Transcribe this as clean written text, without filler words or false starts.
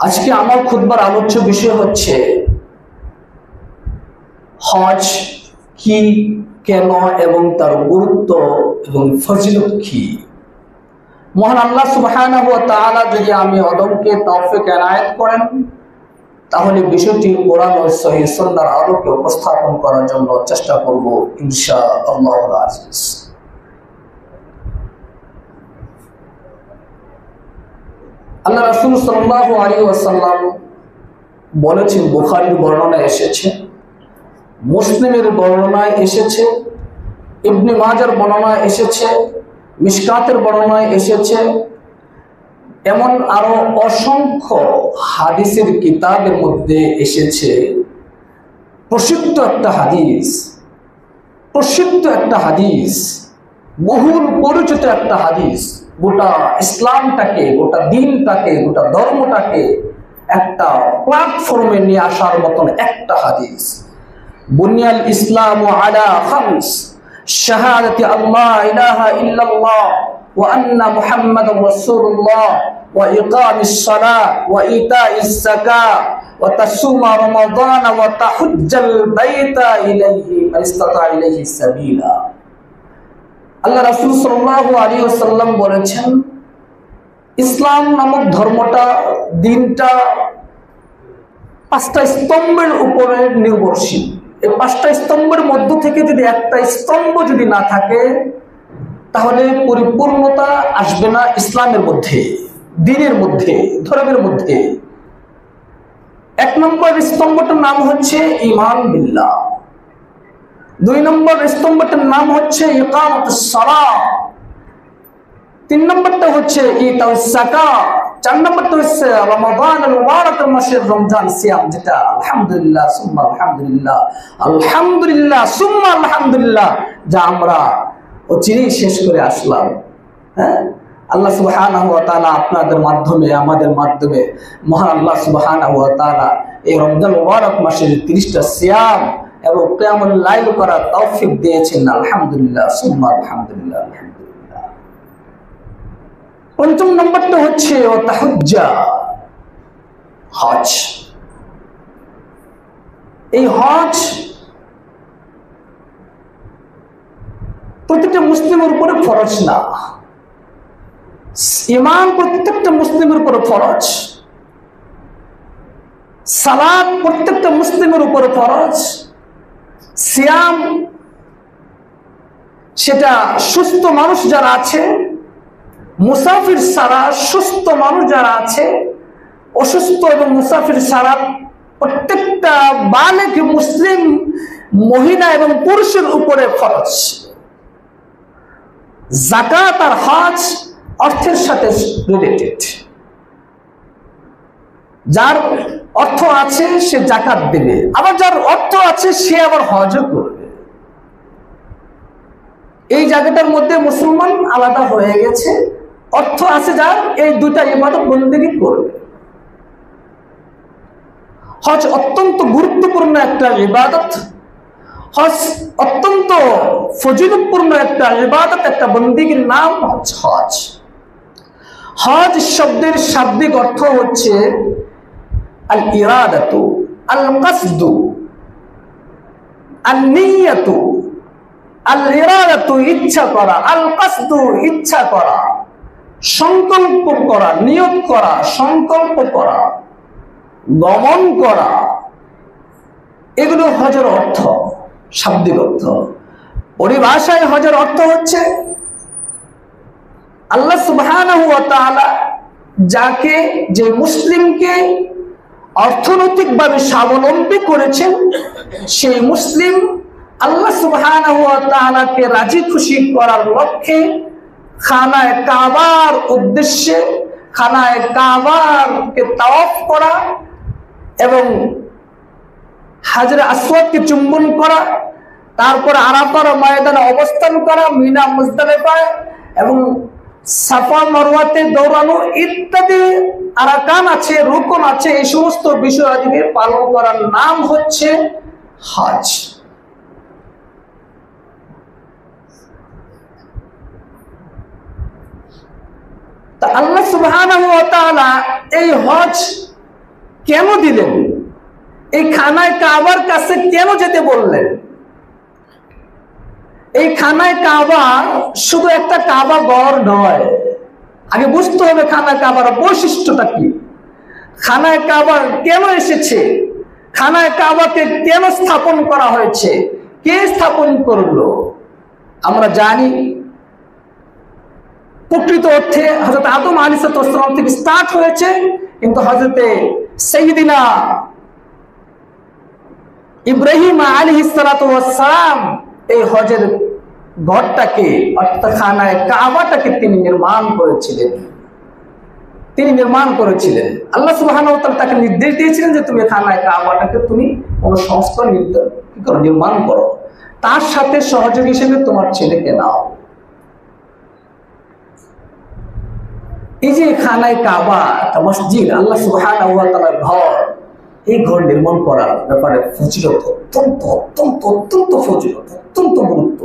আজকে আমার খুতবার আলোচ্য বিষয় হচ্ছে হজ কি, কেন এবং তার গুরুত্ব এবং ফজিলত কি। মহান আল্লাহ সুবহানাহু ওয়া তাআলা যদি আমি অদমকে তৌফিক এনায়েত করেন তাহলে বিষয়টি কোরআন ও সহিহ সুন্নাহর আলোকে উপস্থাপন করার জন্য চেষ্টা করব ইনশাআল্লাহুল আজিজ। আল্লাহ রাসূল সাল্লাল্লাহু আলাইহি ওয়াসাল্লাম বলেছেন, বুখারীর বর্ণনায় এসেছে, মুসলিমের বর্ণনায় এসেছে, ইবনে মাজার বর্ণনায় এসেছে, মিশকাতের বর্ণনায় এসেছে, এমন আরো অসংখ্য হাদিসের কিতাবের মধ্যে এসেছে। প্রসিদ্ধ একটা হাদিস, বহুল পরিচিত একটা হাদিস, গোটা ইসলামটাকে, গোটা দিনটাকে, গোটা ধর্মটাকে একটা প্ল্যাটফর্মে নিয়ে আসার মতন একটা হাদিস। বুনিয়াল ইসলামু আলা খামস, শাহাদাতি আল্লাহ ইলাহা ইল্লাল্লাহ ওয়া আন্না মুহাম্মাদুর রাসূলুল্লাহ ওয়া ইকামিস সালাহ ওয়া ইতাইজ যাকাত ওয়া তাসুমা রমাদান ওয়া তাহুজ্জাল বাইতা ইলাইহি মান ইসতাতা ইলাইহি সাবিলা। আল্লাহ রাসূল সাল্লাল্লাহু আলাইহি ওয়াসাল্লাম বলেছেন, ইসলাম নামক ধর্মটা, দিনটা পাঁচটা স্তম্ভের উপরে নির্ভরশীল। এই পাঁচটা স্তম্ভের মধ্য থেকে যদি একটা স্তম্ভ যদি না থাকে তাহলে পরিপূর্ণতা আসবে না ইসলামের মধ্যে, দ্বীনের মধ্যে, ধর্মের মধ্যে। এক নম্বর স্তম্ভটার নাম হচ্ছে ঈমান বিল্লাহ, দুই নম্বর স্তম্ভটার নাম হচ্ছে ইকামাতুস সালাহ, তিন নম্বরটা হচ্ছে ইতাউস যাকাত, চার নম্বরটা হচ্ছে রমাদানুল মুবারাকের মাসের রমজান সিয়াম, যেটা আলহামদুলিল্লাহ সুম্মা আলহামদুলিল্লাহ, আলহামদুলিল্লাহ সুম্মা আলহামদুলিল্লাহ, যা আমরা চিনেই শেষ করে আসলাম। হ্যাঁ, আল্লাহ সুবহানাহু ওয়া তাআলা আপনাদের মাধ্যমে, আমাদের মাধ্যমে মহান আল্লাহ সুবহানাহু ওয়া তাআলা এই রমজান মুবারক মাসের 30টা সিয়াম এবং কিয়ামুল লাইল করার তৌফিক দিয়েছেন। আলহামদুলিল্লাহ সুম্মা আলহামদুলিল্লাহ, আলহামদুলিল্লাহ। পঞ্চম নম্বরটা হচ্ছে তাহুজ্জা, হজ। এই হজ প্রত্যেকটা মুসলিমের উপরে ফরজ না। ঈমান প্রত্যেকটা মুসলিমের উপরে ফরজ, সালাত প্রত্যেকটা মুসলিমের উপরে ফরজ, সিয়াম সেটা সুস্থ মানুষ যারা আছে, মুসাফির ছাড়া সুস্থ মানুষ যারা আছে, অসুস্থ এবং মুসাফির ছাড়া প্রত্যেকটা বালেগ মুসলিম মহিলা এবং পুরুষের উপরে ফরজ। যাকাত আর হজ অর্থের সাথে রিলেটেড। যার অর্থ আছে সে যাকাত দেবে, আবার যার অর্থ আছে সে আবার হজও করবে। এই জায়গাটার মধ্যে মুসলমান আলাদা হয়ে গেছে। অর্থ আছে যার, এই দুইটা ইবাদত বন্দেগী করবে। হজ অত্যন্ত গুরুত্বপূর্ণ একটা ইবাদত, হজ অত্যন্ত ফজিলতপূর্ণ একটা ইবাদত, একটা বন্দেগীর নাম হচ্ছে হজ। হজ শব্দের শাব্দিক অর্থ হচ্ছে আল ইরাদাতু, আল কাসদু, আল নিয়াতু। আল ইরাদাতু ইচ্ছা করা, আল কাসদু ইচ্ছা করা, সংকল্প করা, নিয়ত করা, সংকল্প করা, গমন করা, এগুলো হজের অর্থ, শাব্দিক অর্থ। পরিভাষায় হজের অর্থ হচ্ছে আল্লাহ সুবহানাহু ওয়া তাআলা যাকে, যে মুসলিমকে অর্থনৈতিকভাবে স্বাবলম্বী করেছেন, সেই মুসলিম আল্লাহ সুবহানাহু ওয়া তাআলাকে রাজি খুশি করার লক্ষ্যে খানায়ে কাবার উদ্দেশ্যে, খানায়ে কাবারকে তাওয়াফ করা এবং হাজরে আসওয়াদকে চুম্বন করা, তারপর আরাফার ময়দানে অবস্থান করা, মিনা মুজদালিফায় এবং সাফা মারওয়াতে দৌড়ানো ইত্যাদি আরাকান আছে, রুকন আছে। এই সমস্ত বিষয়াদিকে পালন করার নাম হচ্ছে হজ। তা আল্লাহ সুবহানাহু ওয়া তাআলা এই হজ কেন দিলেন? এই খানায় কাবার কাছে কেন যেতে বললেন? এই খানায় কাবা শুধু একটা কাবা ঘর নয়। আগে বুঝতে হবে খানায় কাবার বৈশিষ্ট্যটা কি, খানায় কাবা কেন এসেছে, খানায় কাবাকে কেন স্থাপন করা হয়েছে, কে স্থাপন করলো। আমরা জানি প্রকৃত অর্থে হযরত আদম আলাইহিস সালাম থেকে স্টার্ট হয়েছে, কিন্তু হযরতে সাইয়্যিদিনা ইব্রাহিম আলাইহিস সালাম এই হজের ঘরটাকে অর্থাৎ খানায় কাবাটাকে তিনি নির্মাণ করেছিলেন। আল্লাহ সুবহানাহু ওয়া তাআলা তাকে নির্দেশ দিয়েছিলেন যে তুমি খানায় কাবাটাকে তুমি সংস্কার নির্মাণ করো, তার সাথে সহযোগী হিসেবে তোমার ছেলেকে নাও। এই যে খানায় কাবা একটা মসজিদ, আল্লাহ সুবহানাহু ওয়া তাআলার ঘর, এই ঘর নির্মাণ করার ব্যাপারে ফজিলত অত্যন্ত অত্যন্ত অত্যন্ত ফজিলত, অত্যন্ত গুরুত্ব।